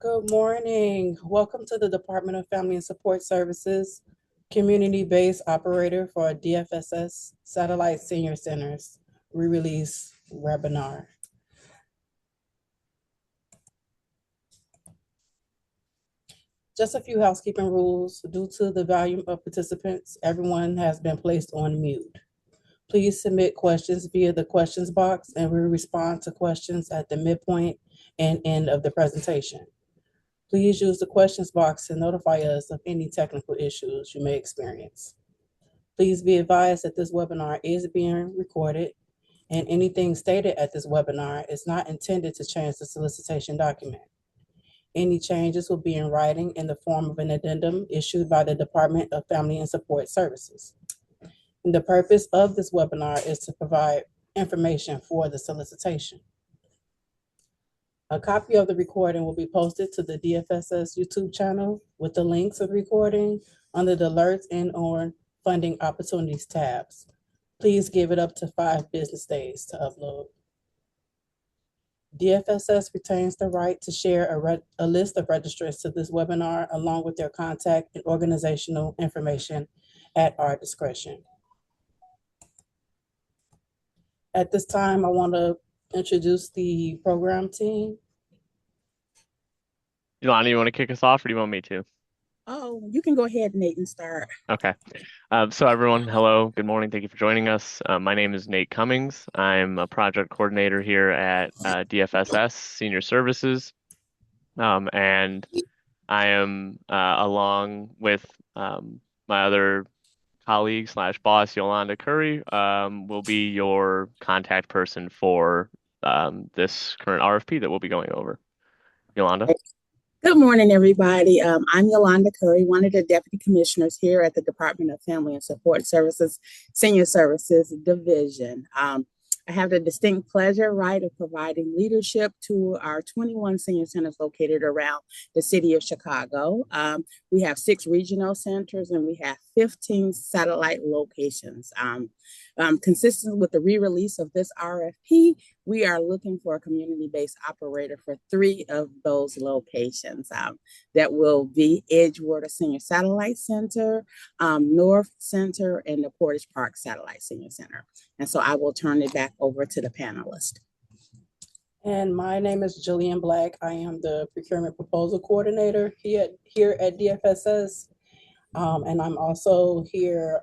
Good morning. Welcome to the Department of Family and Support Services Community-Based Operator for DFSS Satellite Senior Centers re-release webinar. Just a few housekeeping rules. Due to the volume of participants, everyone has been placed on mute. Please submit questions via the questions box and we respond to questions at the midpoint and end of the presentation. Please use the questions box to notify us of any technical issues you may experience. Please be advised that this webinar is being recorded and anything stated at this webinar is not intended to change the solicitation document. Any changes will be in writing in the form of an addendum issued by the Department of Family and Support Services. And the purpose of this webinar is to provide information for the solicitation. A copy of the recording will be posted to the DFSS YouTube channel with the links of the recording under the alerts and on funding opportunities tabs. Please give it up to 5 business days to upload. DFSS retains the right to share a list of registrants to this webinar along with their contact and organizational information at our discretion. At this time, I want to introduce the program team. Yolanda, you want to kick us off or do you want me to? Oh, you can go ahead, Nate, and start. Okay. So everyone, hello, good morning. Thank you for joining us. My name is Nate Cummings. I'm a project coordinator here at DFSS Senior Services. And I am, along with my other colleague slash boss, Yolanda Curry, will be your contact person for this current RFP that we'll be going over. Yolanda? Good morning, everybody. I'm Yolanda Curry, one of the Deputy Commissioners here at the Department of Family and Support Services, Senior Services Division. I have the distinct pleasure, of providing leadership to our 21 senior centers located around the city of Chicago. We have 6 regional centers and we have 15 satellite locations. Consistent with the re-release of this RFP, we are looking for a community-based operator for 3 of those locations. That will be Edgewater Senior Satellite Center, North Center, and the Portage Park Satellite Senior Center. And so I will turn it back over to the panelist. And my name is Jillian Black. I am the Procurement Proposal Coordinator here at DFSS. And I'm also here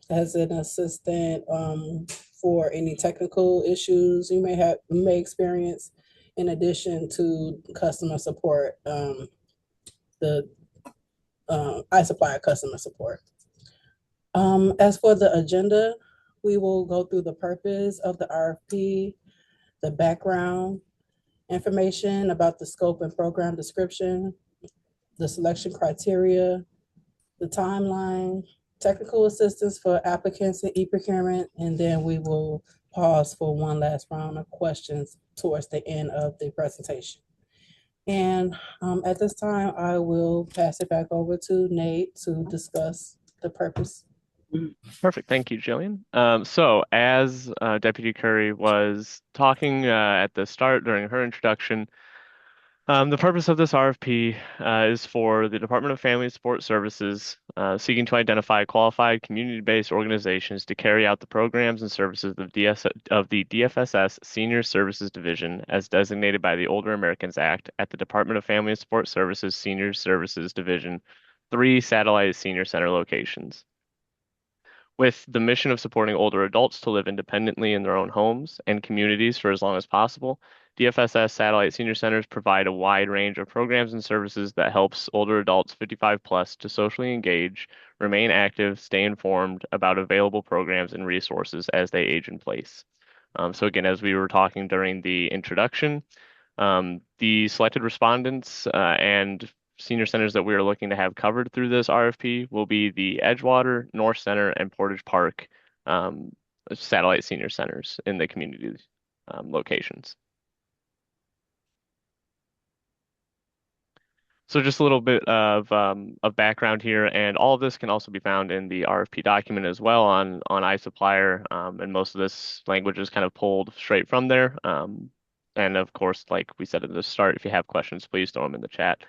as an assistant for any technical issues you may experience, in addition to customer support. I supply customer support. As for the agenda, we will go through the purpose of the RFP, the background information about the scope and program description, the selection criteria, the timeline, technical assistance for applicants in e-procurement, and then we will pause for one last round of questions towards the end of the presentation. And at this time, I will pass it back over to Nate to discuss the purpose. Perfect. Thank you, Jillian. So as Deputy Curry was talking at the start during her introduction, the purpose of this RFP is for the Department of Family and Support Services seeking to identify qualified community-based organizations to carry out the programs and services of the DFSS Senior Services Division as designated by the Older Americans Act at the Department of Family and Support Services Senior Services Division, 3 satellite senior center locations. With the mission of supporting older adults to live independently in their own homes and communities for as long as possible, DFSS Satellite Senior Centers provide a wide range of programs and services that helps older adults 55 plus to socially engage, remain active, stay informed about available programs and resources as they age in place. So again, as we were talking during the introduction, the selected respondents and senior centers that we are looking to have covered through this RFP will be the Edgewater, North Center, and Portage Park satellite senior centers in the community locations. So just a little bit of background here, and all of this can also be found in the RFP document as well on iSupplier, and most of this language is kind of pulled straight from there. And of course, like we said at the start, if you have questions, please throw them in the chat.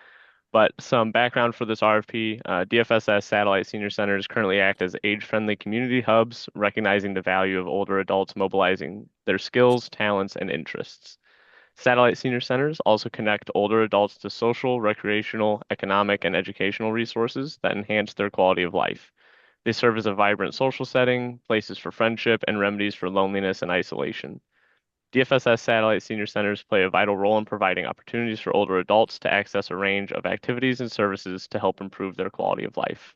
But some background for this RFP, DFSS satellite senior centers currently act as age-friendly community hubs, recognizing the value of older adults mobilizing their skills, talents, and interests. Satellite senior centers also connect older adults to social, recreational, economic, and educational resources that enhance their quality of life. They serve as a vibrant social setting, places for friendship, and remedies for loneliness and isolation. DFSS satellite senior centers play a vital role in providing opportunities for older adults to access a range of activities and services to help improve their quality of life.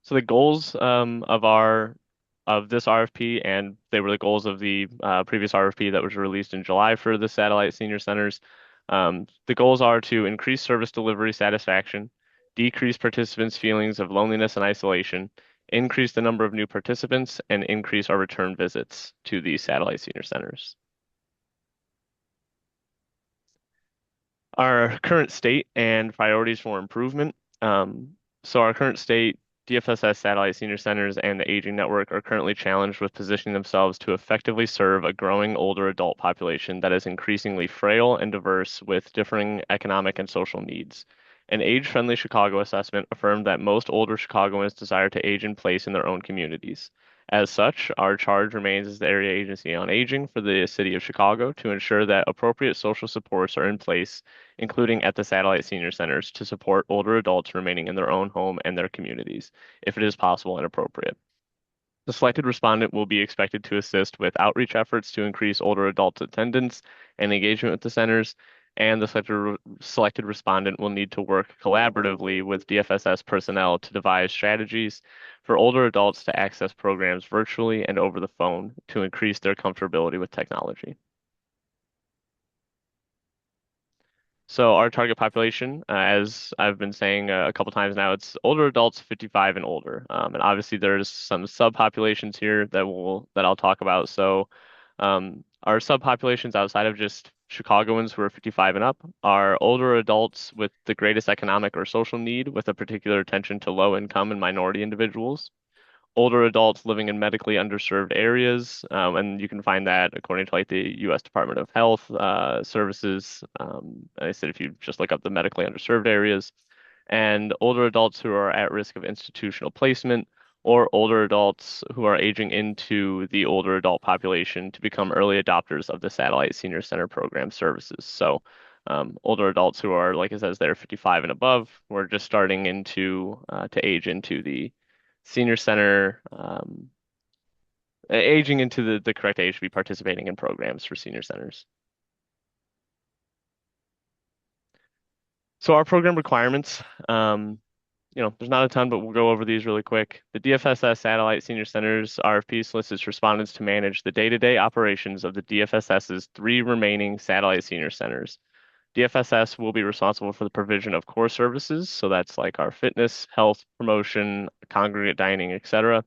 So the goals of this RFP, and they were the goals of the previous RFP that was released in July for the satellite senior centers. The goals are to increase service delivery satisfaction, decrease participants' feelings of loneliness and isolation, increase the number of new participants, and increase our return visits to the satellite senior centers. Our current state and priorities for improvement. So our current state, DFSS satellite senior centers and the aging network are currently challenged with positioning themselves to effectively serve a growing older adult population that is increasingly frail and diverse with differing economic and social needs. An age-friendly Chicago assessment affirmed that most older Chicagoans desire to age in place in their own communities. As such, our charge remains as the Area Agency on Aging for the City of Chicago to ensure that appropriate social supports are in place, including at the satellite senior centers, to support older adults remaining in their own home and their communities, if it is possible and appropriate. The selected respondent will be expected to assist with outreach efforts to increase older adult attendance and engagement with the centers, and the selected respondent will need to work collaboratively with DFSS personnel to devise strategies for older adults to access programs virtually and over the phone to increase their comfortability with technology. So our target population, as I've been saying a couple times now, it's older adults 55 and older. And obviously there's some subpopulations here that I'll talk about. So our subpopulations outside of just Chicagoans who are 55 and up are older adults with the greatest economic or social need, with a particular attention to low income and minority individuals. Older adults living in medically underserved areas, and you can find that according to like the U.S. Department of Health Services. I said if you just look up the medically underserved areas, and older adults who are at risk of institutional placement, or older adults who are aging into the older adult population to become early adopters of the satellite senior center program services. So older adults who are, like it says there, 55 and above, we're just starting into to age into the senior center, aging into the correct age to be participating in programs for senior centers. So our program requirements, there's not a ton, but we'll go over these really quick. The DFSS Satellite Senior Centers RFP solicits respondents to manage the day-to-day operations of the DFSS's 3 remaining satellite senior centers. DFSS will be responsible for the provision of core services, so that's like our fitness, health, promotion, congregate dining, etc.,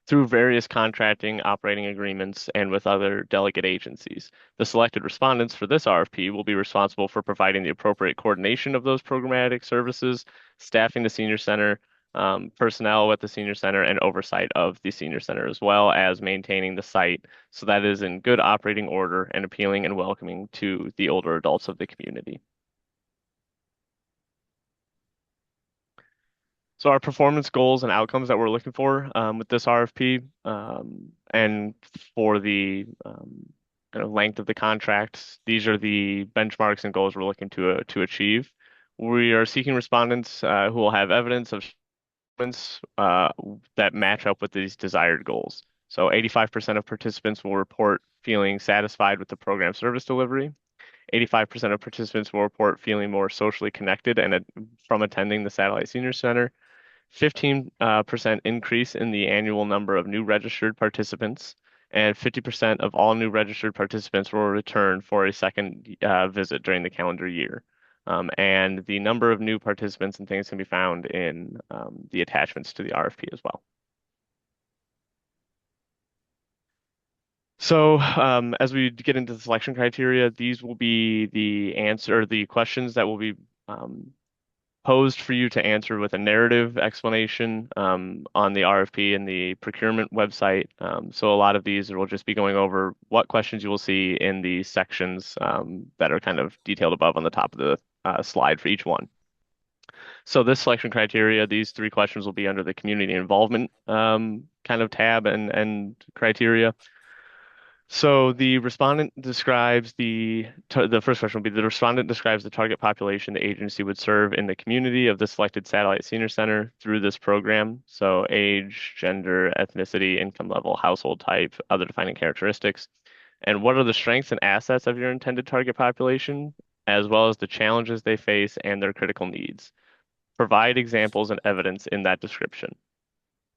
through various contracting, operating agreements, and with other delegate agencies. The selected respondents for this RFP will be responsible for providing the appropriate coordination of those programmatic services, staffing the senior center, personnel at the senior center, and oversight of the senior center, as well as maintaining the site so that it is in good operating order and appealing and welcoming to the older adults of the community. So our performance goals and outcomes that we're looking for with this RFP, and for the kind of length of the contracts, these are the benchmarks and goals we're looking to achieve. We are seeking respondents who will have evidence of performance that match up with these desired goals. So 85% of participants will report feeling satisfied with the program service delivery. 85% of participants will report feeling more socially connected and from attending the Satellite Senior Center. 15% increase in the annual number of new registered participants, and 50% of all new registered participants will return for a second visit during the calendar year. And the number of new participants and things can be found in the attachments to the RFP as well. So as we get into the selection criteria, these will be the questions that will be posed for you to answer with a narrative explanation on the RFP and the procurement website. So a lot of these will just be going over what questions you will see in the sections that are kind of detailed above on the top of the slide for each one. So this selection criteria, these 3 questions will be under the community involvement kind of tab and criteria. So the respondent describes the first question will be the respondent describes the target population the agency would serve in the community of the selected satellite senior center through this program. So age, gender, ethnicity, income level, household type, other defining characteristics. And what are the strengths and assets of your intended target population, as well as the challenges they face and their critical needs. Provide examples and evidence in that description.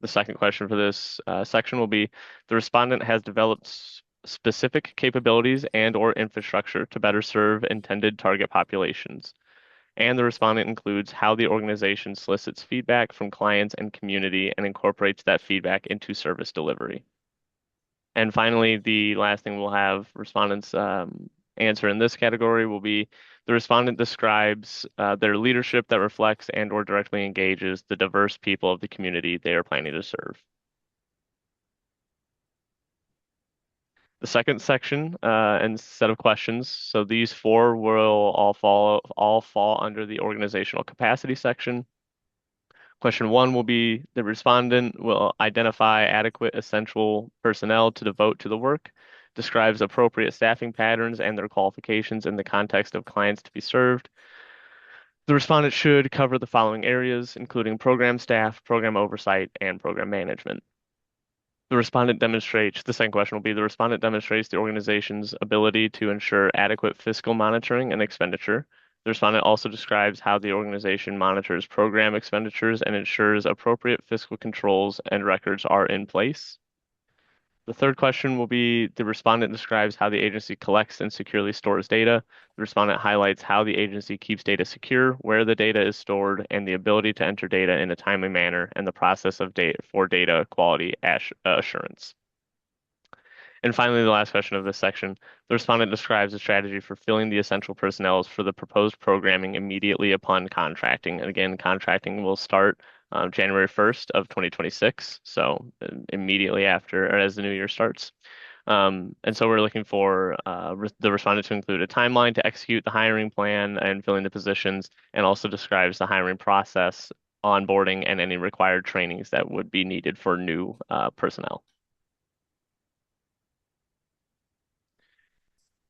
The second question for this section will be, the respondent has developed specific capabilities and or infrastructure to better serve intended target populations. And the respondent includes how the organization solicits feedback from clients and community and incorporates that feedback into service delivery. And finally, the last thing we'll have respondents answer in this category will be, the respondent describes their leadership that reflects and or directly engages the diverse people of the community they are planning to serve. The second section and set of questions. So these 4 will all fall under the organizational capacity section. Question 1 will be, the respondent will identify adequate essential personnel to devote to the work, describes appropriate staffing patterns and their qualifications in the context of clients to be served. The respondent should cover the following areas, including program staff, program oversight, and program management. The second question will be, the respondent demonstrates the organization's ability to ensure adequate fiscal monitoring and expenditure. The respondent also describes how the organization monitors program expenditures and ensures appropriate fiscal controls and records are in place. The third question will be, the respondent describes how the agency collects and securely stores data. The respondent highlights how the agency keeps data secure, where the data is stored, and the ability to enter data in a timely manner, and the process of data quality assurance. And finally, the last question of this section, the respondent describes a strategy for filling the essential personnel for the proposed programming immediately upon contracting. And again, contracting will start January 1st of 2026, so immediately after, or as the new year starts. And so we're looking for the respondent to include a timeline to execute the hiring plan and filling the positions, and also describes the hiring process, onboarding, and any required trainings that would be needed for new personnel.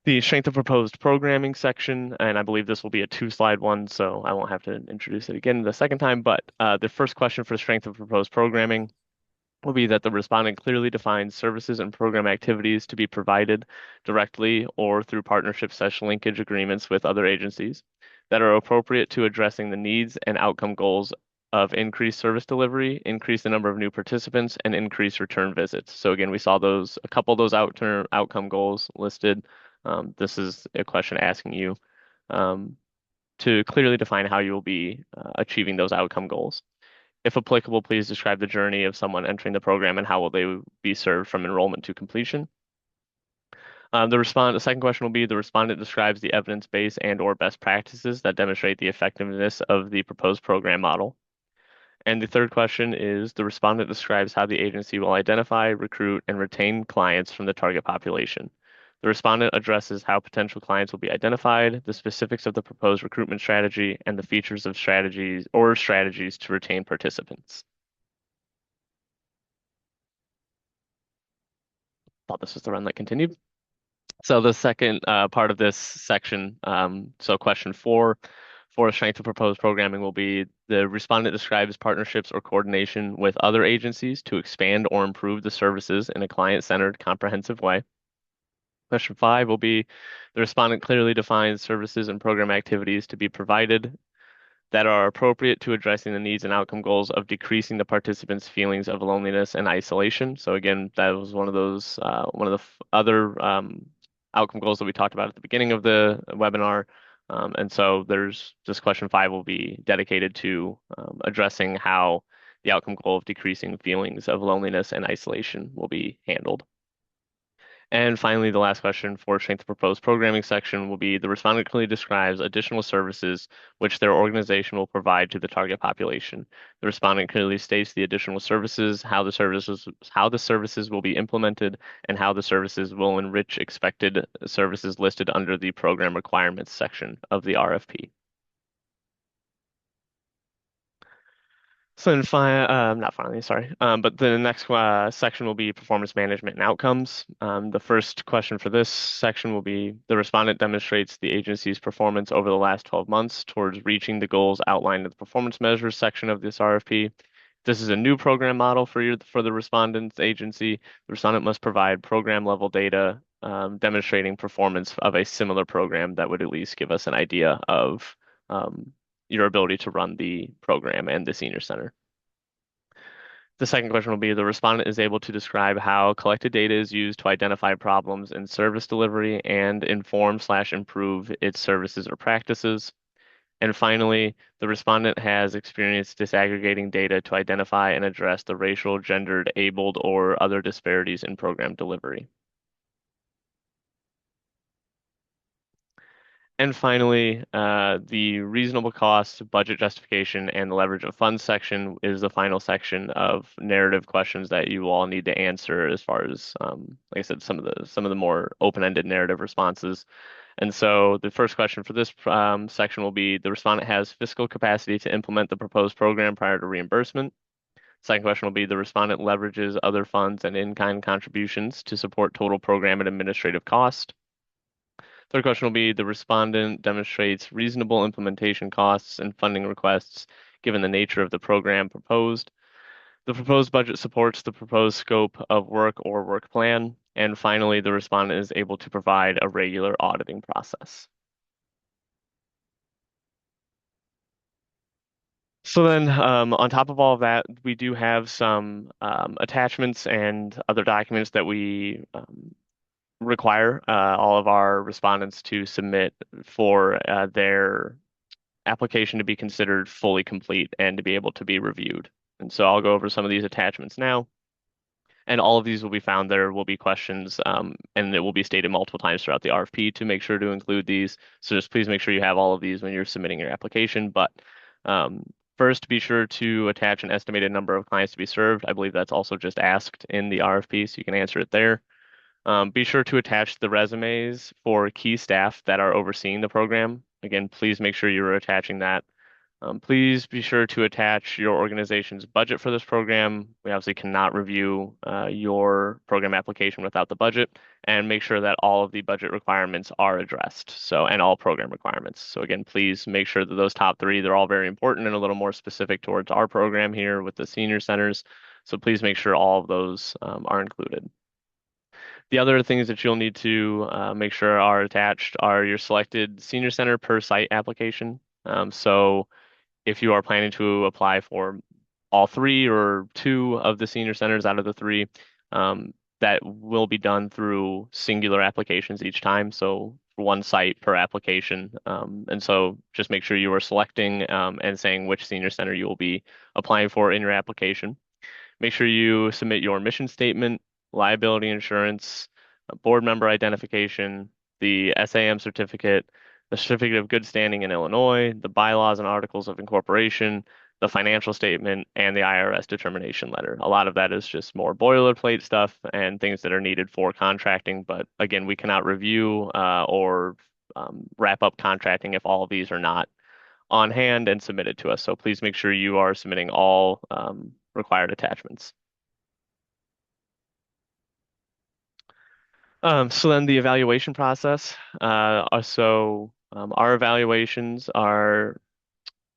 The strength of proposed programming section, and I believe this will be a 2-slide one, so I won't have to introduce it again the second time, but the first question for strength of proposed programming will be that the respondent clearly defines services and program activities to be provided directly or through partnership/linkage agreements with other agencies that are appropriate to addressing the needs and outcome goals of increased service delivery, increase the number of new participants, and increase return visits. So again, we saw a couple of those outcome goals listed. This is a question asking you to clearly define how you will be achieving those outcome goals. If applicable, please describe the journey of someone entering the program and how will they be served from enrollment to completion. The second question will be, the respondent describes the evidence base and or best practices that demonstrate the effectiveness of the proposed program model. And the third question is, the respondent describes how the agency will identify, recruit, and retain clients from the target population. The respondent addresses how potential clients will be identified, the specifics of the proposed recruitment strategy, and the features of strategies to retain participants. Thought this was the run that continued. So the second part of this section, so question 4, for a strength of proposed programming will be, the respondent describes partnerships or coordination with other agencies to expand or improve the services in a client-centered, comprehensive way. Question 5 will be, the respondent clearly defines services and program activities to be provided that are appropriate to addressing the needs and outcome goals of decreasing the participants' feelings of loneliness and isolation. So again, that was one of the other outcome goals that we talked about at the beginning of the webinar. And so this question 5 will be dedicated to addressing how the outcome goal of decreasing feelings of loneliness and isolation will be handled. And finally, the last question for strength of proposed programming section will be the respondent clearly describes additional services which their organization will provide to the target population. The respondent clearly states the additional services, how the services will be implemented, and how the services will enrich expected services listed under the program requirements section of the RFP. So then, not finally, sorry. But the next section will be performance management and outcomes. The first question for this section will be the respondent demonstrates the agency's performance over the last 12 months towards reaching the goals outlined in the performance measures section of this RFP. This is a new program model for the respondent's agency. The respondent must provide program level data demonstrating performance of a similar program that would at least give us an idea of your ability to run the program and the senior center. The second question will be the respondent is able to describe how collected data is used to identify problems in service delivery and inform/improve its services or practices. And finally, the respondent has experience disaggregating data to identify and address the racial, gendered, abled, or other disparities in program delivery. And finally, the reasonable cost, budget justification, and the leverage of funds section is the final section of narrative questions that you all need to answer as far as, like I said, some of the more open-ended narrative responses. And so the first question for this section will be, the respondent has fiscal capacity to implement the proposed program prior to reimbursement. Second question will be, the respondent leverages other funds and in-kind contributions to support total program and administrative cost. Third question will be the respondent demonstrates reasonable implementation costs and funding requests given the nature of the program proposed. The proposed budget supports the proposed scope of work or work plan. And finally, the respondent is able to provide a regular auditing process. So then, on top of all of that, we do have some attachments and other documents that we require all of our respondents to submit for their application to be considered fully complete and to be able to be reviewed. And so I'll go over some of these attachments now. And all of these will be found. There will be questions, and it will be stated multiple times throughout the RFP to make sure to include these. So just please make sure you have all of these when you're submitting your application. But first, be sure to attach an estimated number of clients to be served. I believe that's also just asked in the RFP, so you can answer it there. Be sure to attach the resumes for key staff that are overseeing the program. Again, please make sure you're attaching that. Please be sure to attach your organization's budget for this program. We obviously cannot review your program application without the budget, and make sure that all of the budget requirements are addressed. So, and all program requirements. So again, please make sure that those top three, they're all very important and a little more specific towards our program here with the senior centers. So please make sure all of those are included. The other things that you'll need to make sure are attached are your selected senior center per site application. So if you are planning to apply for all three or two of the senior centers out of the three, that will be done through singular applications each time. So one site per application. And so just make sure you are selecting and saying which senior center you will be applying for in your application. Make sure you submit your mission statement, liability insurance, board member identification, the SAM certificate, the certificate of good standing in Illinois, the bylaws and articles of incorporation, the financial statement, and the IRS determination letter. A lot of that is just more boilerplate stuff and things that are needed for contracting. But again, we cannot review or wrap up contracting if all of these are not on hand and submitted to us. So please make sure you are submitting all required attachments. So then the evaluation process. Our evaluations are,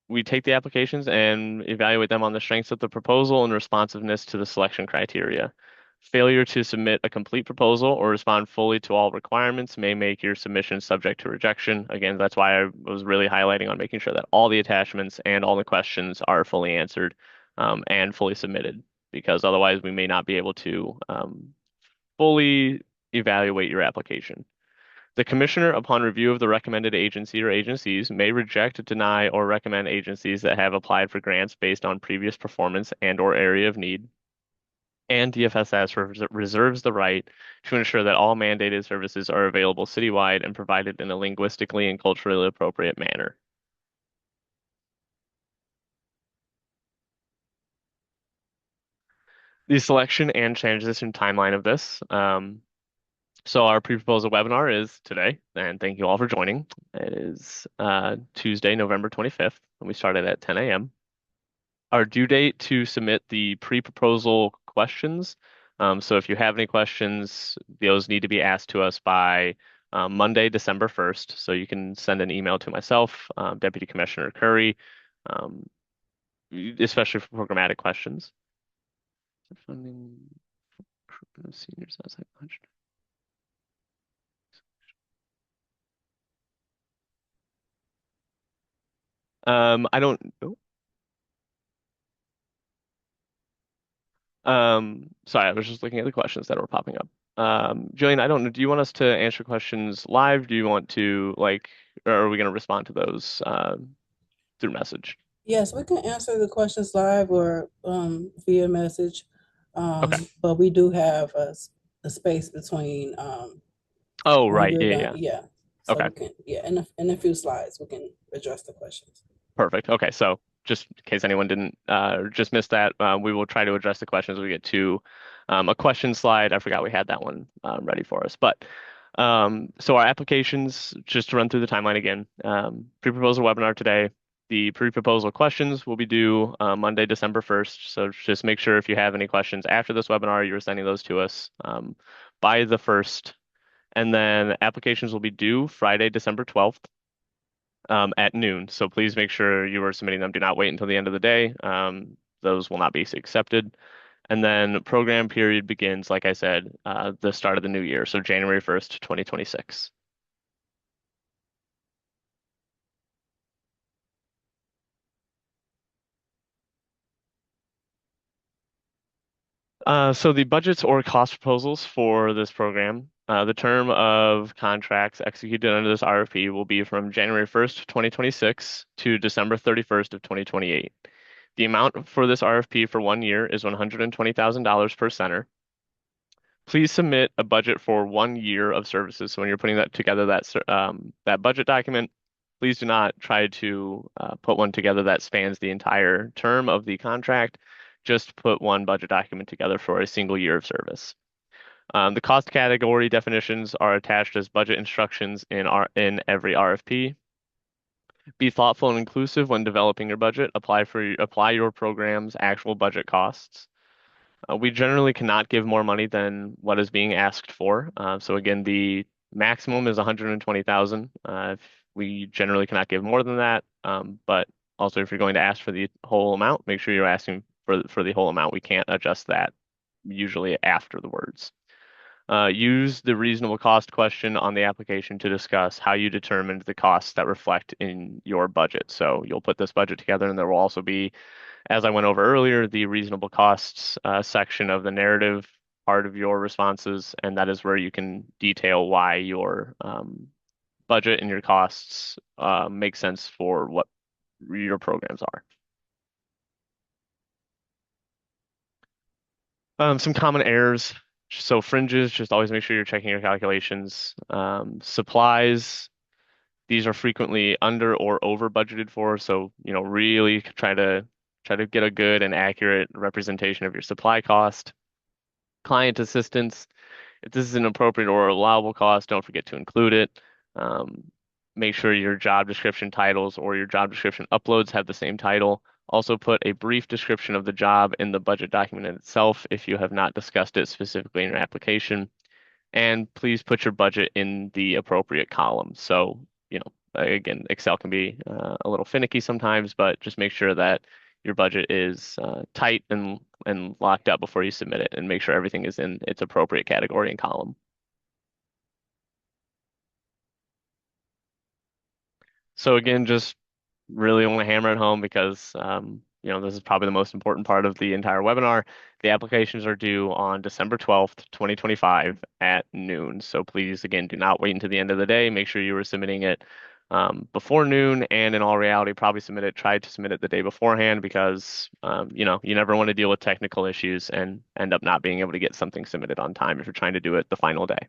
we take the applications and evaluate them on the strengths of the proposal and responsiveness to the selection criteria. Failure to submit a complete proposal or respond fully to all requirements may make your submission subject to rejection. Again, that's why I was really highlighting on making sure that all the attachments and all the questions are fully answered and fully submitted, because otherwise we may not be able to fully evaluate your application. The commissioner, upon review of the recommended agency or agencies, may reject, deny, or recommend agencies that have applied for grants based on previous performance and/or area of need. and DFSS reserves the right to ensure that all mandated services are available citywide and provided in a linguistically and culturally appropriate manner. The selection and transition timeline of this. So our pre-proposal webinar is today, and thank you all for joining. It is Tuesday, November 25th, and we started at 10 a.m. Our due date to submit the pre-proposal questions. So if you have any questions, those need to be asked to us by Monday, December 1st. So you can send an email to myself, Deputy Commissioner Curry, um, especially for programmatic questions. Funding recruitment of seniors outside budget. I don't know. Sorry, I was just looking at the questions that were popping up. Jillian, I don't know. Do you want us to answer questions live? Do you want to or are we going to respond to those through message? Yes, we can answer the questions live or via message. Okay. But we do have a space between Oh, when right. you're Yeah, done. yeah. Yeah. So Okay. we can, in a few slides, we can address the questions. Perfect. Okay, so just in case anyone didn't just miss that, we will try to address the questions we get to a question slide. I forgot we had that one ready for us. But so our applications, just to run through the timeline again, pre-proposal webinar today. The pre-proposal questions will be due Monday, December 1st. So just make sure if you have any questions after this webinar, you're sending those to us by the 1st. And then applications will be due Friday, December 12th. At noon. So please make sure you are submitting them. Do not wait until the end of the day. Those will not be accepted. And then program period begins, like I said, the start of the new year. So January 1st, 2026. So the budgets or cost proposals for this program, the term of contracts executed under this RFP will be from January 1st, 2026 to December 31st of 2028. The amount for this RFP for 1 year is $120,000 per center. Please submit a budget for 1 year of services. So when you're putting that together, that budget document, please do not try to put one together that spans the entire term of the contract. Just put one budget document together for a single year of service. The cost category definitions are attached as budget instructions in every RFP. Be thoughtful and inclusive when developing your budget. Apply your program's actual budget costs. We generally cannot give more money than what is being asked for. So again, the maximum is 120,000. We generally cannot give more than that. But also, if you're going to ask for the whole amount, make sure you're asking for the whole amount. We can't adjust that usually after the words. Use the reasonable cost question on the application to discuss how you determined the costs that reflect in your budget. So you'll put this budget together, and there will also be, as I went over earlier, the reasonable costs section of the narrative part of your responses, and that is where you can detail why your budget and your costs make sense for what your programs are. Some common errors. So fringes, just always make sure you're checking your calculations. Supplies, these are frequently under or over budgeted for. So, really try to get a good and accurate representation of your supply cost. Client assistance, if this is an appropriate or allowable cost, don't forget to include it. Make sure your job description titles or your job description uploads have the same title. Also put a brief description of the job in the budget document itself if you have not discussed it specifically in your application. And please put your budget in the appropriate column. So, again, Excel can be a little finicky sometimes, but just make sure that your budget is tight and locked up before you submit it, and make sure everything is in its appropriate category and column. So again, just really want to hammer it home because this is probably the most important part of the entire webinar. The applications are due on December 12th, 2025 at noon. So please, again, do not wait until the end of the day. Make sure you are submitting it before noon, and in all reality, probably tried to submit it the day beforehand because, you never want to deal with technical issues and end up not being able to get something submitted on time if you're trying to do it the final day.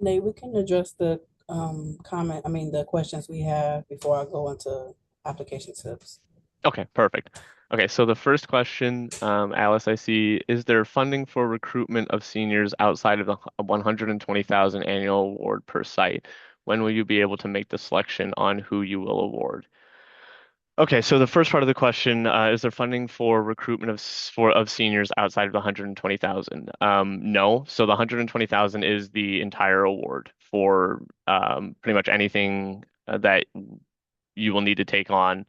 Nate, we can address the the questions we have before I go into application tips. Okay, perfect. Okay, so the first question, Alice, I see, is there funding for recruitment of seniors outside of the 120,000 annual award per site? When will you be able to make the selection on who you will award? Okay, so the first part of the question, is there funding for recruitment of seniors outside of the 120,000? No. So the 120,000 is the entire award for pretty much anything that you will need to take on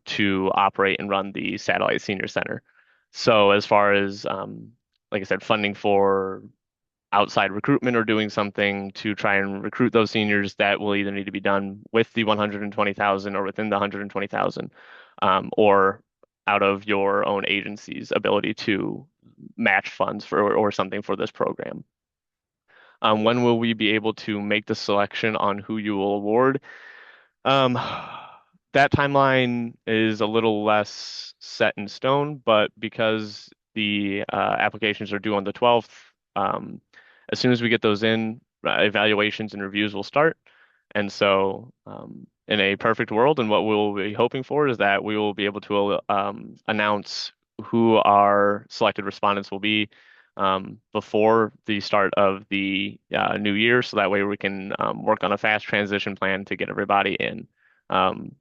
to operate and run the Satellite Senior Center. So as far as like I said, funding for outside recruitment or doing something to try and recruit those seniors, that will either need to be done with the 120,000 or within the 120,000, or out of your own agency's ability to match funds for or something for this program. When will we be able to make the selection on who you will award? Um, that timeline is a little less set in stone, but because the applications are due on the 12th, as soon as we get those in, evaluations and reviews will start. And so, in a perfect world, and what we'll be hoping for is that we will be able to announce who our selected respondents will be before the start of the new year, so that way we can work on a fast transition plan to get everybody in. Um,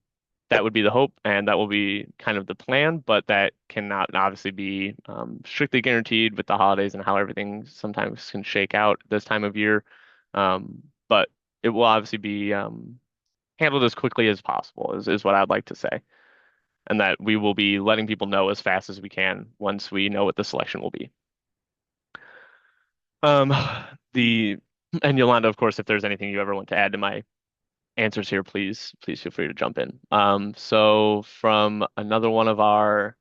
that would be the hope, and that will be kind of the plan, but that cannot obviously be strictly guaranteed with the holidays and how everything sometimes can shake out this time of year. But it will obviously be handled as quickly as possible, is what I'd like to say. And that we will be letting people know as fast as we can once we know what the selection will be. Um, the and Yolanda, of course, if there's anything you ever want to add to my answers here, please feel free to jump in. So from another one of our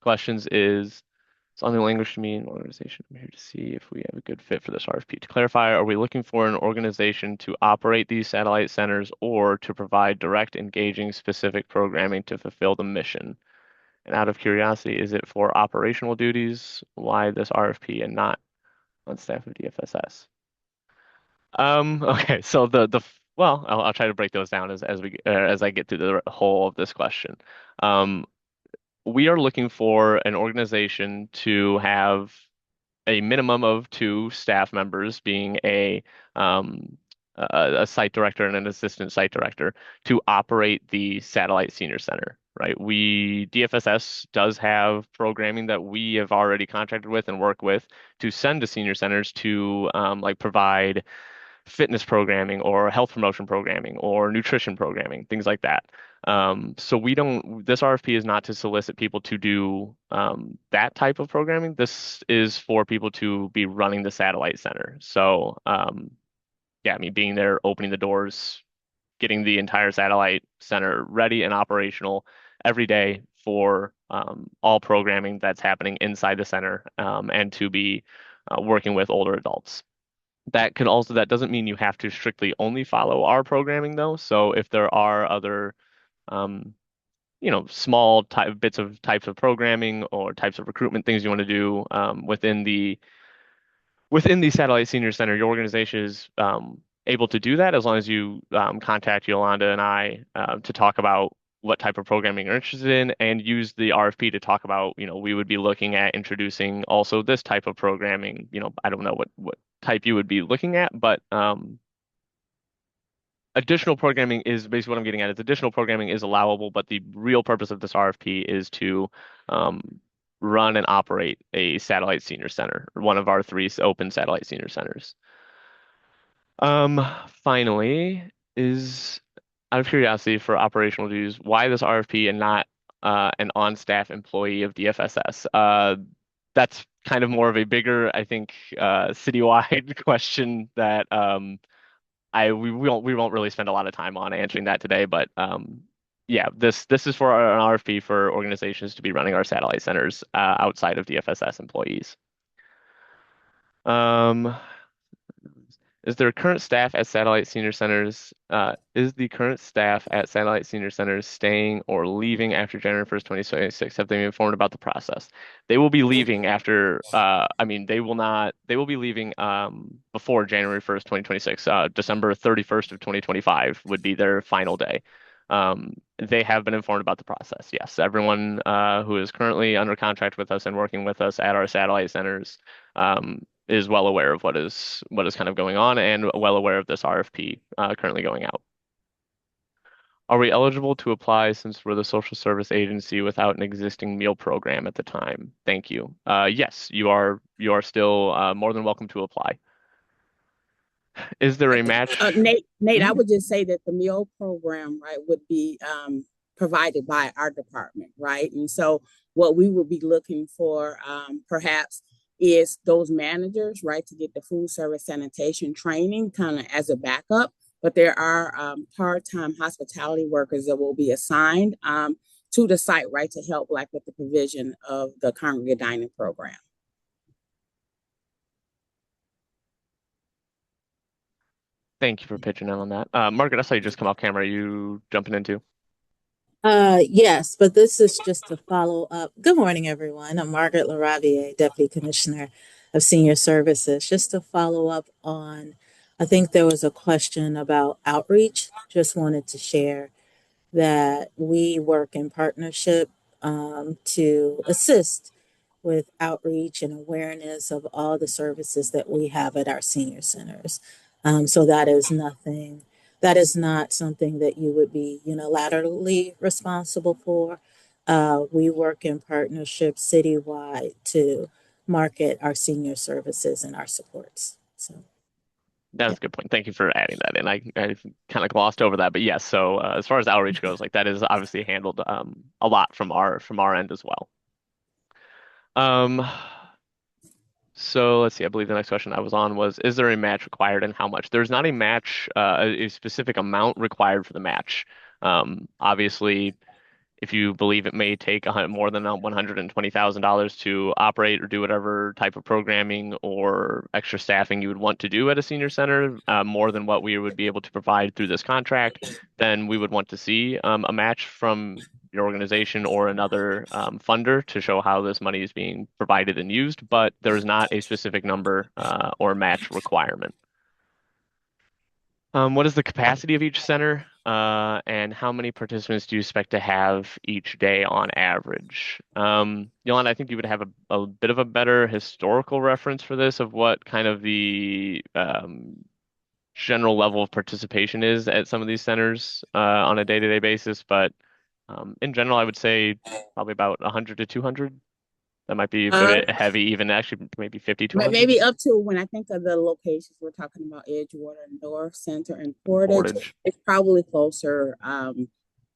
questions is, something language to me and organization. I'm here to see if we have a good fit for this RFP. To clarify, are we looking for an organization to operate these satellite centers or to provide direct, engaging, specific programming to fulfill the mission? And out of curiosity, is it for operational duties? Why this RFP and not on staff of DFSS? Okay, so well, I'll try to break those down as I get through the whole of this question. Um, we are looking for an organization to have a minimum of two staff members, being a site director and an assistant site director, to operate the Satellite Senior Center. Right? DFSS does have programming that we have already contracted with and work with to send to senior centers to like provide fitness programming or health promotion programming or nutrition programming, things like that. So this RFP is not to solicit people to do that type of programming. This is for people to be running the satellite center. So, yeah, I mean, being there, opening the doors, getting the entire satellite center ready and operational every day for all programming that's happening inside the center, and to be working with older adults. That doesn't mean you have to strictly only follow our programming though. So if there are other, um, small types of programming or types of recruitment things you want to do within the Satellite Senior Center, your organization is able to do that as long as you contact Yolanda and I to talk about what type of programming you're interested in and use the RFP to talk about, we would be looking at introducing also this type of programming. I don't know what type you would be looking at, but additional programming is basically what I'm getting at. Is additional programming is allowable, but the real purpose of this RFP is to um, run and operate a satellite senior center, one of our three open satellite senior centers. Finally, is out of curiosity for operational duties, why this RFP and not an on-staff employee of DFSS? That's kind of more of a bigger, I think, citywide question that we won't really spend a lot of time on answering that today. But yeah, this is for an RFP for organizations to be running our satellite centers outside of DFSS employees. Is there current staff at satellite senior centers? Is the current staff at satellite senior centers staying or leaving after January 1st, 2026? Have they been informed about the process? They will be leaving after, I mean, they will not, they will be leaving before January 1st, 2026. December 31st of 2025 would be their final day. They have been informed about the process. Yes, everyone who is currently under contract with us and working with us at our satellite centers is well aware of what is kind of going on and well aware of this RFP currently going out. Are we eligible to apply since we're the social service agency without an existing meal program at the time? Thank you. Yes, you are. You are still more than welcome to apply. Is there a match? Nate, I Mhm. would just say that the meal program, right, would be provided by our department, right? And so what we would be looking for perhaps is those managers, right, to get the food service sanitation training kind of as a backup. But there are part-time hospitality workers that will be assigned to the site, right, to help like with the provision of the congregate dining program. Thank you for pitching in on that. Margaret, I saw you just come off camera. Are you jumping into? Yes, but this is just a follow up. Good morning, everyone. I'm Margaret LaRaviere, Deputy Commissioner of Senior Services. Just to follow up on, I think there was a question about outreach. Just wanted to share that we work in partnership to assist with outreach and awareness of all the services that we have at our senior centers. So that is not something that you would be unilaterally responsible for. We work in partnership citywide to market our senior services and our supports. So, That was yeah. a good point. Thank you for adding that in. I kind of glossed over that, but yes. So as far as outreach goes, like that is obviously handled a lot from our end as well. Um, so let's see. I believe the next question I was on was, is there a match required and how much? There's not a match, a specific amount required for the match. Obviously, if you believe it may take more than $120,000 to operate or do whatever type of programming or extra staffing you would want to do at a senior center, more than what we would be able to provide through this contract, then we would want to see a match from your organization or another funder to show how this money is being provided and used, but there's not a specific number or match requirement. What is the capacity of each center, and how many participants do you expect to have each day on average? Yolanda, I think you would have a bit of a better historical reference for this of what kind of the general level of participation is at some of these centers on a day-to-day basis. But in general, I would say probably about 100 to 200. That might be a Uh, bit heavy, even actually maybe 50 to 100. Maybe up to when I think of the locations we're talking about Edgewater, North Center, and Portage, Portage. it's probably closer of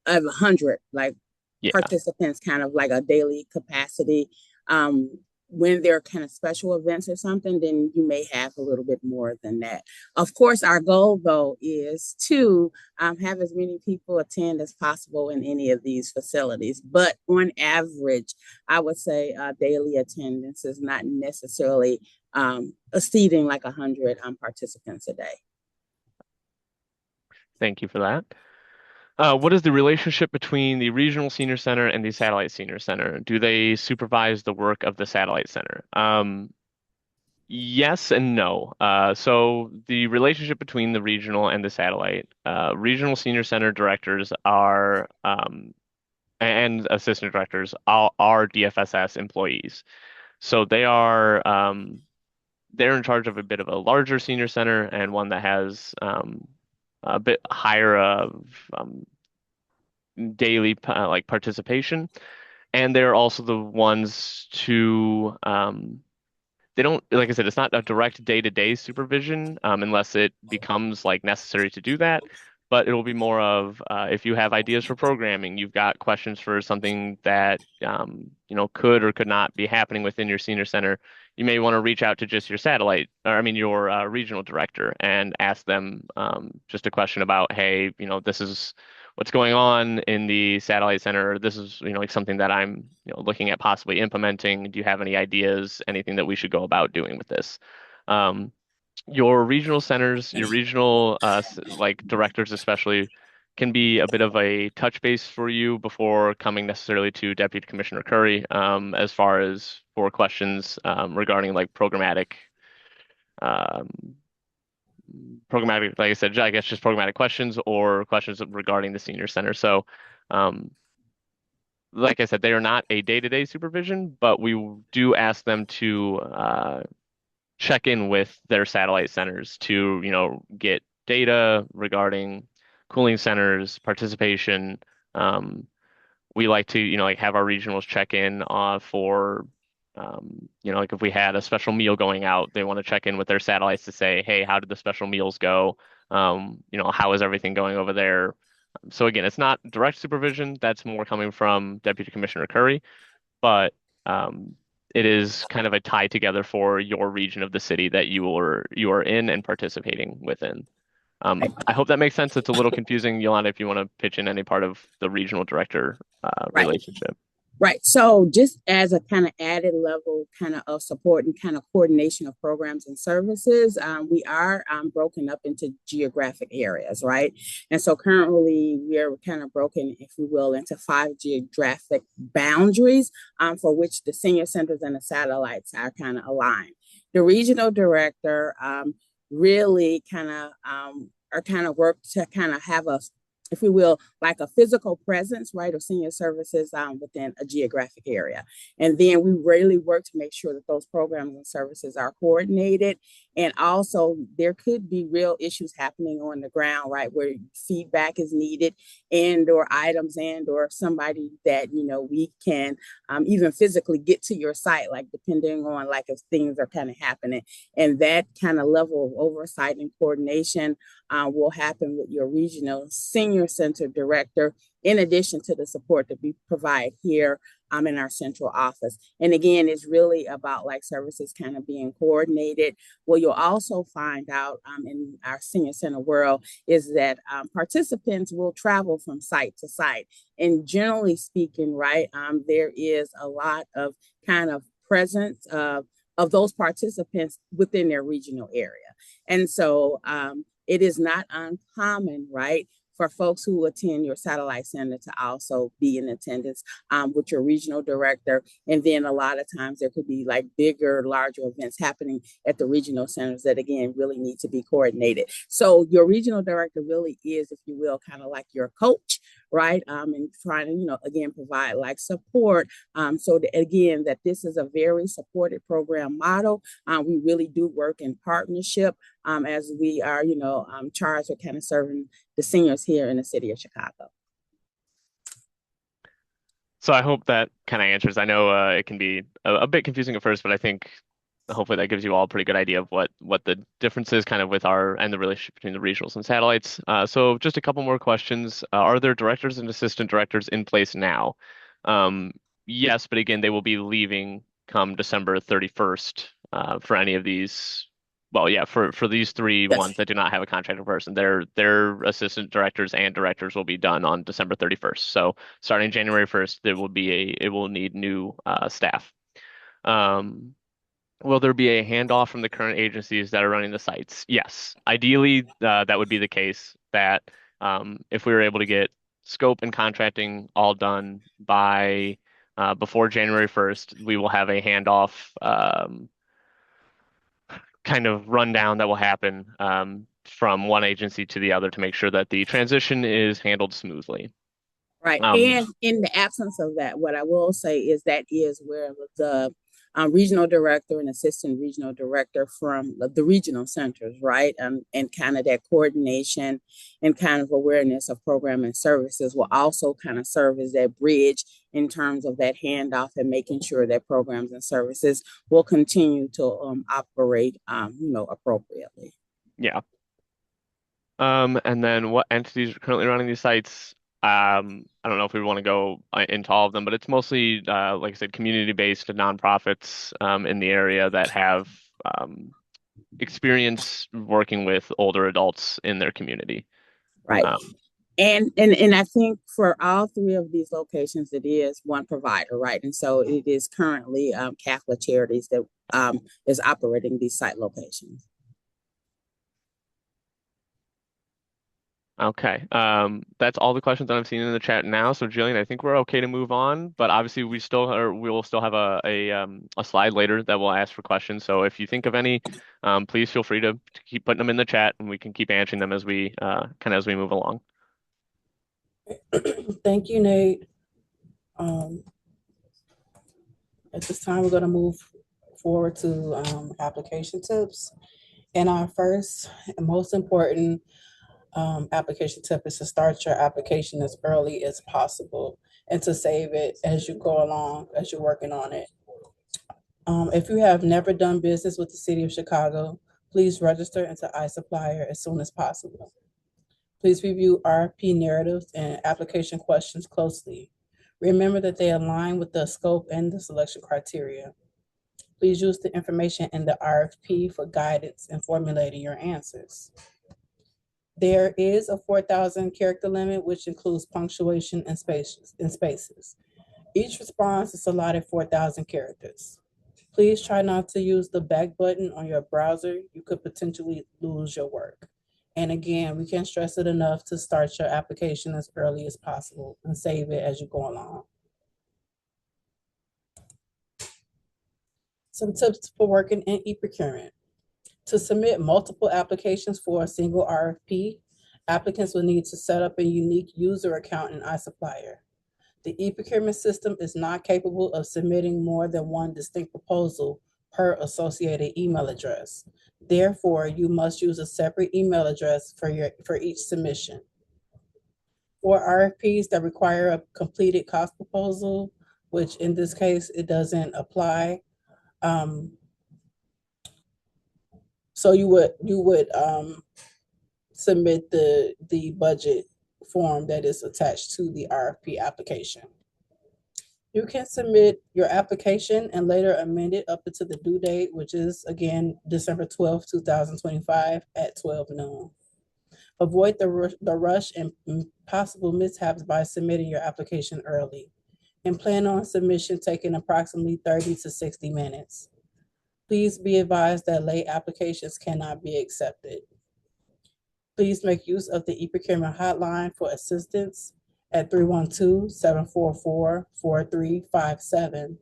100 like Yeah. participants, kind of like a daily capacity. Um, when there are kind of special events or something, then you may have a little bit more than that. Of course, our goal though is to have as many people attend as possible in any of these facilities. But on average, I would say daily attendance is not necessarily exceeding like 100 participants a day. Thank you for that. What is the relationship between the regional senior center and the satellite senior center? Do they supervise the work of the satellite center? Yes and no. So the relationship between the regional and the satellite, regional senior center directors are and assistant directors are DFSS employees. So they're in charge of a bit of a larger senior center and one that has a bit higher of daily like participation, and they're also the ones to they don't, like I said, it's not a direct day-to-day supervision unless it becomes like necessary to do that. But it will be more of if you have ideas for programming, you've got questions for something that could or could not be happening within your senior center. You may want to reach out to just your satellite, or I mean your regional director, and ask them just a question about, hey, this is what's going on in the satellite center. Or this is like something that I'm looking at possibly implementing. Do you have any ideas, anything that we should go about doing with this? Um, your regional centers, your regional like directors especially, can be a bit of a touch base for you before coming necessarily to Deputy Commissioner Curry, as far as for questions regarding like um, programmatic, like I said, I guess just programmatic questions or questions regarding the senior center. So, um, like I said, they are not a day-to-day supervision, but we do ask them to check in with their satellite centers to, get data regarding cooling centers, participation. Um, we like to, like have our regionals check in for, like if we had a special meal going out, they want to check in with their satellites to say, hey, how did the special meals go? How is everything going over there? So again, it's not direct supervision. That's more coming from Deputy Commissioner Curry, but um, it is kind of a tie together for your region of the city that you are in and participating within. I hope that makes sense. It's a little confusing, Yolanda, if you want to pitch in any part of the regional director Right. relationship. Right. So just as a kind of added level kind of support and kind of coordination of programs and services, we are broken up into geographic areas, right? And so currently we are kind of broken, if you will, into 5 geographic boundaries for which the senior centers and the satellites are kind of aligned. The regional director really kind of are kind of work to kind of have a, if we will, like a physical presence, right, of senior services within a geographic area. And then we really work to make sure that those programs and services are coordinated. And also there could be real issues happening on the ground, right, where feedback is needed and or items and or somebody that, we can even physically get to your site, like depending on like if things are kind of happening. And that kind of level of oversight and coordination will happen with your regional senior center director, in addition to the support that we provide here in our central office. And again, it's really about like services kind of being coordinated. What you'll also find out in our senior center world is that participants will travel from site to site. And generally speaking, right, there is a lot of kind of presence of those participants within their regional area. And so it is not uncommon, right, for folks who attend your satellite center to also be in attendance with your regional director. And then a lot of times there could be like bigger, larger events happening at the regional centers that, again, really need to be coordinated. So your regional director really is, if you will, kind of like your coach, right? And trying to, again, provide like support. So that, again, that this is a very supported program model. We really do work in partnership as we are, charged with kind of serving the seniors here in the city of Chicago. So I hope that kind of answers. I know it can be a bit confusing at first, but I think hopefully that gives you all a pretty good idea of what the difference is kind of with and the relationship between the regionals and satellites. So just a couple more questions. Are there directors and assistant directors in place now? Yes, but again, they will be leaving come December 31st for any of these. Well, yeah, for these 3 Yes. ones that do not have a contracted person, their assistant directors and directors will be done on December 31st. So starting January 1st, it will need new staff. Will there be a handoff from the current agencies that are running the sites? Yes. Ideally, that would be the case that if we were able to get scope and contracting all done by before January 1st, we will have a handoff kind of rundown that will happen from one agency to the other to make sure that the transition is handled smoothly. Right. And in the absence of that, what I will say is that is where the regional director and assistant regional director from the regional centers, right? And kind of that coordination and kind of awareness of program and services will also kind of serve as that bridge in terms of that handoff and making sure that programs and services will continue to operate, appropriately. Yeah. And then what entities are currently running these sites? I don't know if we want to go into all of them, but it's mostly, like I said, community-based nonprofits in the area that have experience working with older adults in their community. Right. And I think for all 3 of these locations, it is one provider, right? And so it is currently Catholic Charities that is operating these site locations. Okay. That's all the questions that I'm seeing in the chat now. So Jillian, I think we're okay to move on, but obviously we will still have a slide later that will ask for questions. So if you think of any, please feel free to keep putting them in the chat, and we can keep answering them as we as we move along. Thank you, Nate. At this time, we're going to move forward to application tips. And our first and most important application tip is to start your application as early as possible and to save it as you go along, as you're working on it. If you have never done business with the City of Chicago, please register into iSupplier as soon as possible. Please review RFP narratives and application questions closely. Remember that they align with the scope and the selection criteria. Please use the information in the RFP for guidance in formulating your answers. There is a 4,000 character limit, which includes punctuation and spaces. Each response is allotted 4,000 characters. Please try not to use the back button on your browser. You could potentially lose your work. And again, we can't stress it enough to start your application as early as possible and save it as you go along. Some tips for working in e-procurement. To submit multiple applications for a single RFP, applicants will need to set up a unique user account in iSupplier. The e-procurement system is not capable of submitting more than one distinct proposal per associated email address. Therefore, you must use a separate email address for each submission. For RFPs that require a completed cost proposal, which in this case, it doesn't apply, so you would submit the budget form that is attached to the RFP application. You can submit your application and later amend it up until the due date, which is again December 12th, 2025 at 12 noon. Avoid the rush and possible mishaps by submitting your application early, and plan on submission taking approximately 30 to 60 minutes. Please be advised that late applications cannot be accepted. Please make use of the e-procurement hotline for assistance at 312-744-4357.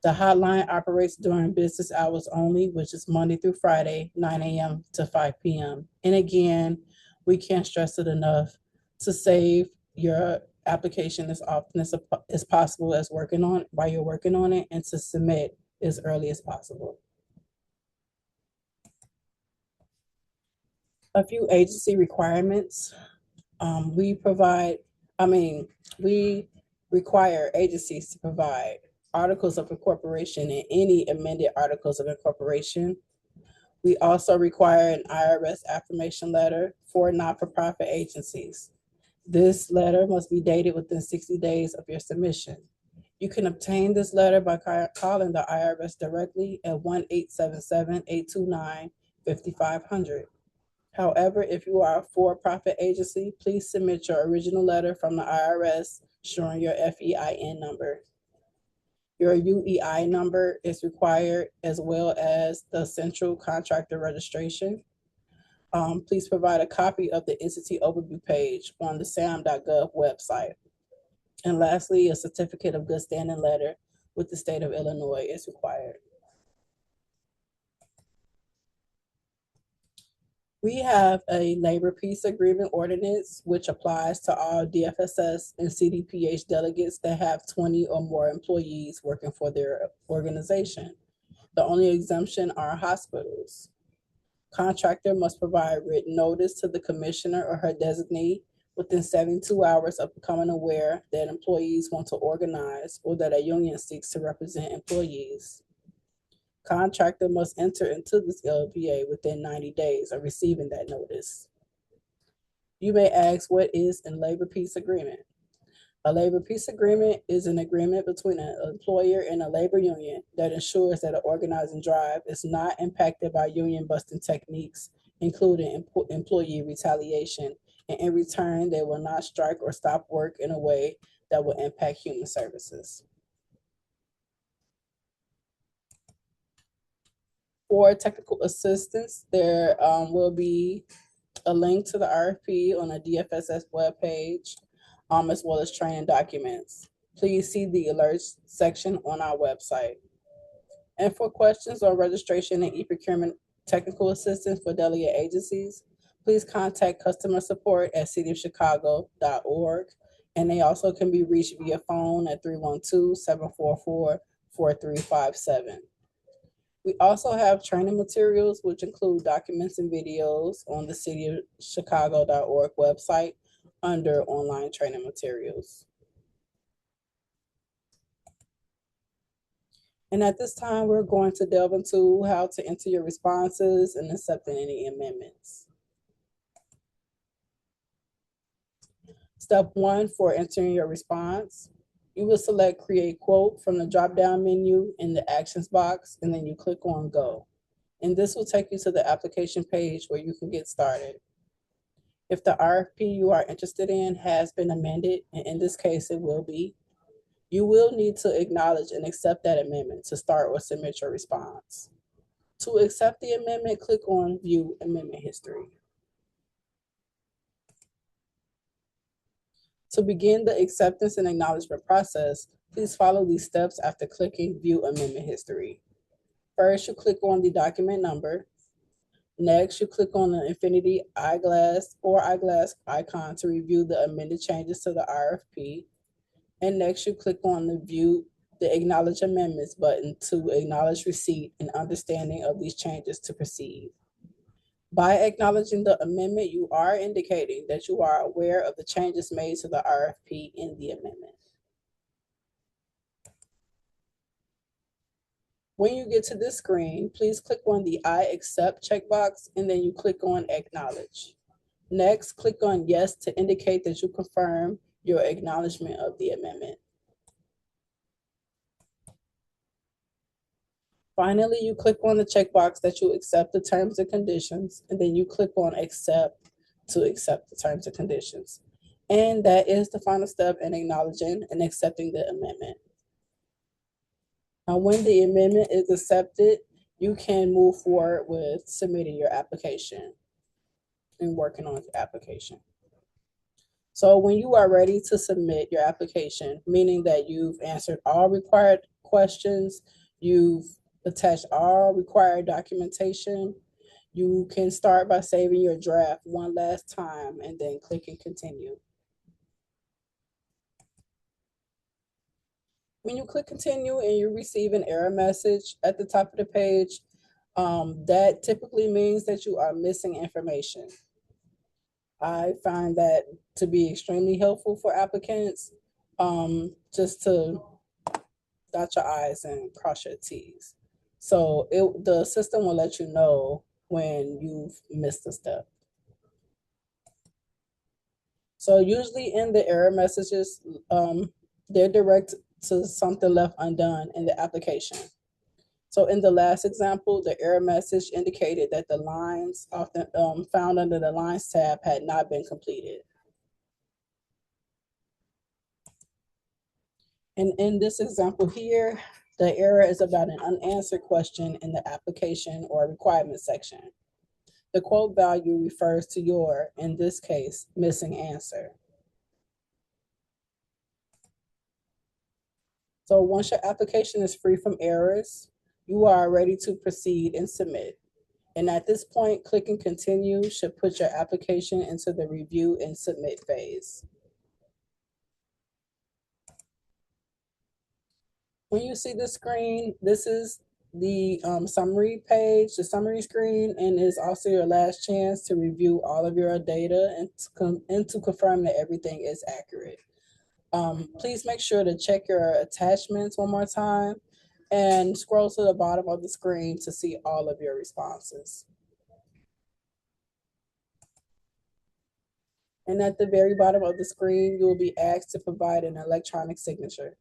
The hotline operates during business hours only, which is Monday through Friday, 9 a.m. to 5 p.m. And again, we can't stress it enough to save your application as often as possible while you're working on it, and to submit as early as possible. A few agency requirements. We require agencies to provide articles of incorporation and any amended articles of incorporation. We also require an IRS affirmation letter for not-for-profit agencies. This letter must be dated within 60 days of your submission. You can obtain this letter by calling the IRS directly at 1-877-829-5500. However, if you are a for-profit agency, please submit your original letter from the IRS showing your FEIN number. Your UEI number is required, as well as the central contractor registration. Please provide a copy of the entity overview page on the sam.gov website. And lastly, a certificate of good standing letter with the state of Illinois is required. We have a labor peace agreement ordinance, which applies to all DFSS and CDPH delegates that have 20 or more employees working for their organization. The only exemption are hospitals. Contractor must provide written notice to the commissioner or her designee within 72 hours of becoming aware that employees want to organize or that a union seeks to represent employees. Contractor must enter into this LPA within 90 days of receiving that notice. You may ask, what is a labor peace agreement? A labor peace agreement is an agreement between an employer and a labor union that ensures that an organizing drive is not impacted by union busting techniques, including employee retaliation, and in return, they will not strike or stop work in a way that will impact human services. For technical assistance, there will be a link to the RFP on the DFSS webpage, as well as training documents. Please see the alerts section on our website. And for questions on registration and e-procurement technical assistance for delegate agencies, please contact customer support at cityofchicago.org. And they also can be reached via phone at 312-744-4357. We also have training materials, which include documents and videos on the cityofchicago.org website under online training materials. And at this time, we're going to delve into how to enter your responses and accepting any amendments. Step 1 for entering your response. You will select Create Quote from the drop-down menu in the Actions box, and then you click on Go. And this will take you to the application page where you can get started. If the RFP you are interested in has been amended, and in this case it will be, you will need to acknowledge and accept that amendment to start or submit your response. To accept the amendment, click on View Amendment History. To begin the acceptance and acknowledgement process, please follow these steps after clicking View Amendment History. First, you click on the document number. Next, you click on the infinity eyeglass or eyeglass icon to review the amended changes to the RFP. And next, you click on the Acknowledge Amendments button to acknowledge receipt and understanding of these changes to proceed. By acknowledging the amendment, you are indicating that you are aware of the changes made to the RFP in the amendment. When you get to this screen, please click on the I accept checkbox, and then you click on Acknowledge. Next, click on Yes to indicate that you confirm your acknowledgement of the amendment. Finally, you click on the checkbox that you accept the terms and conditions, and then you click on Accept to accept the terms and conditions. And that is the final step in acknowledging and accepting the amendment. Now, when the amendment is accepted, you can move forward with submitting your application and working on the application. So when you are ready to submit your application, meaning that you've answered all required questions, you've attached all required documentation, you can start by saving your draft one last time and then clicking Continue. When you click Continue and you receive an error message at the top of the page, that typically means that you are missing information. I find that to be extremely helpful for applicants, just to dot your I's and cross your T's. So the system will let you know when you've missed a step. So usually in the error messages, they're direct to something left undone in the application. So in the last example, the error message indicated that the lines often found under the Lines tab had not been completed. And in this example here, the error is about an unanswered question in the application or requirement section. The quote value refers to your, in this case, missing answer. So once your application is free from errors, you are ready to proceed and submit. And at this point, clicking Continue should put your application into the review and submit phase. When you see the screen, this is the summary page, the summary screen, and is also your last chance to review all of your data and to confirm that everything is accurate. Please make sure to check your attachments one more time and scroll to the bottom of the screen to see all of your responses. And at the very bottom of the screen, you will be asked to provide an electronic signature.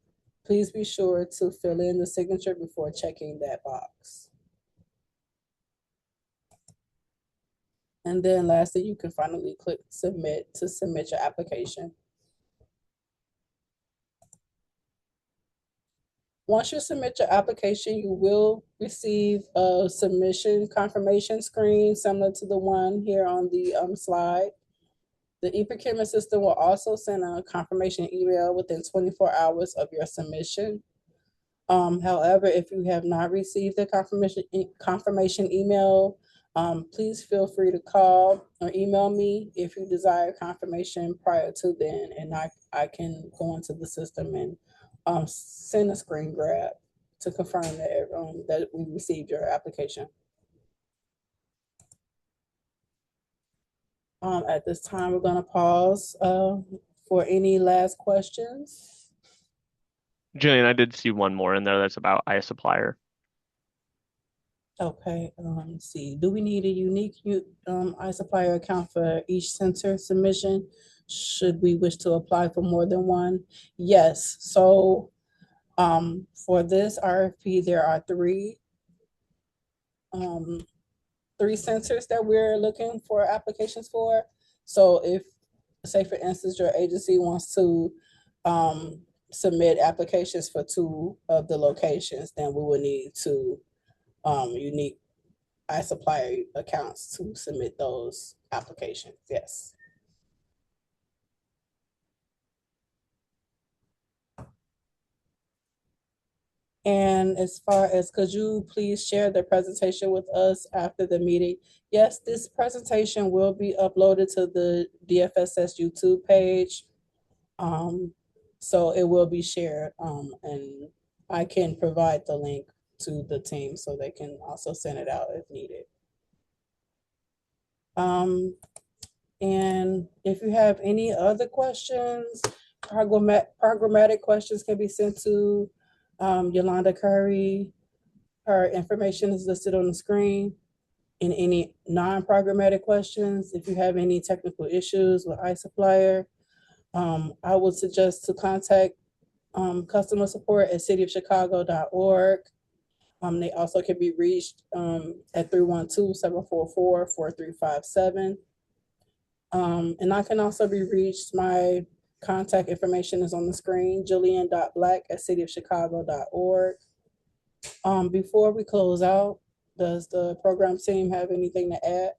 Please be sure to fill in the signature before checking that box. And then lastly, you can finally click Submit to submit your application. Once you submit your application, you will receive a submission confirmation screen similar to the one here on the slide. The e-procurement system will also send a confirmation email within 24 hours of your submission. However, if you have not received the confirmation email, please feel free to call or email me if you desire confirmation prior to then, and I can go into the system and send a screen grab to confirm that we received your application. At this time, we're going to pause for any last questions. Jillian, I did see one more in there that's about iSupplier. Okay, let's see. Do we need a unique iSupplier account for each center submission? Should we wish to apply for more than one? Yes. So for this RFP, there are three centers that we're looking for applications for. So if, say for instance, your agency wants to submit applications for two of the locations, then we will need two unique iSupplier accounts to submit those applications. Yes. And as far as, could you please share the presentation with us after the meeting? Yes, this presentation will be uploaded to the DFSS YouTube page. So it will be shared, and I can provide the link to the team so they can also send it out if needed. And if you have any other questions, programmatic questions can be sent to Yolanda Curry. Her information is listed on the screen. And any non-programmatic questions, if you have any technical issues with iSupplier, I would suggest to contact customer support at cityofchicago.org. They also can be reached at 312-744-4357. And I can also be reached. My contact information is on the screen, jillian.black@cityofchicago.org. Before we close out, does the program team have anything to add?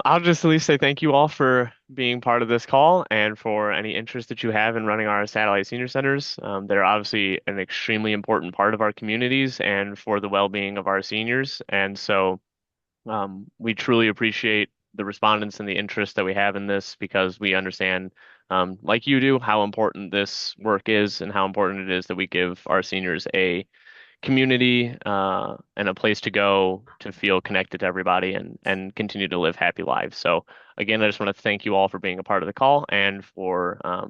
I'll just at least say thank you all for being part of this call and for any interest that you have in running our satellite senior centers. They're obviously an extremely important part of our communities and for the well-being of our seniors. And so we truly appreciate the respondents and the interest that we have in this because we understand, like you do, how important this work is and how important it is that we give our seniors a community and a place to go to feel connected to everybody and continue to live happy lives. So again, I just want to thank you all for being a part of the call and for, like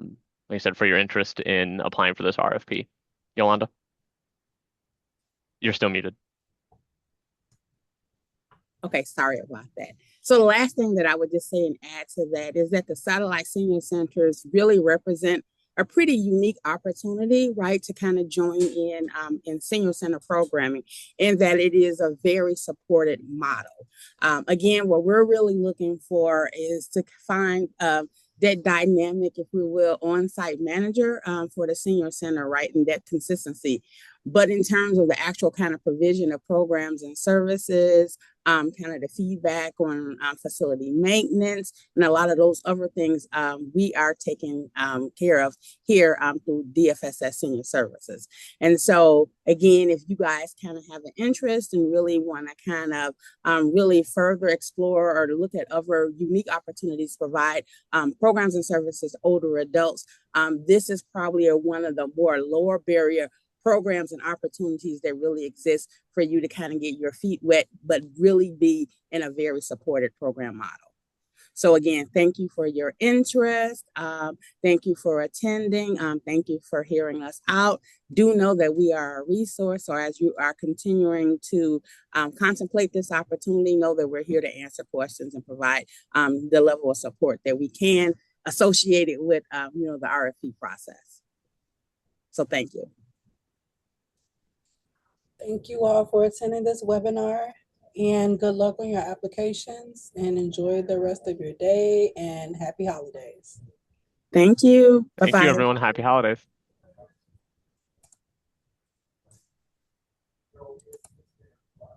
I said, for your interest in applying for this RFP. Yolanda, you're still muted. Okay, sorry about that. So the last thing that I would just say and add to that is that the satellite senior centers really represent a pretty unique opportunity, right, to kind of join in senior center programming, in that it is a very supported model. Again, what we're really looking for is to find that dynamic, if we will, on-site manager for the senior center, right, and that consistency. But in terms of the actual kind of provision of programs and services, kind of the feedback on facility maintenance, and a lot of those other things we are taking care of here through DFSS Senior Services. And so, again, if you guys kind of have an interest and really want to kind of really further explore or to look at other unique opportunities to provide programs and services to older adults, this is probably one of the more lower barrier programs and opportunities that really exist for you to kind of get your feet wet, but really be in a very supported program model. So again, thank you for your interest. Thank you for attending. Thank you for hearing us out. Do know that we are a resource. So as you are continuing to contemplate this opportunity, know that we're here to answer questions and provide the level of support that we can associated with the RFP process. So thank you. Thank you all for attending this webinar, and good luck on your applications, and enjoy the rest of your day, and happy holidays. Thank you. Bye-bye. Thank you, everyone. Happy holidays.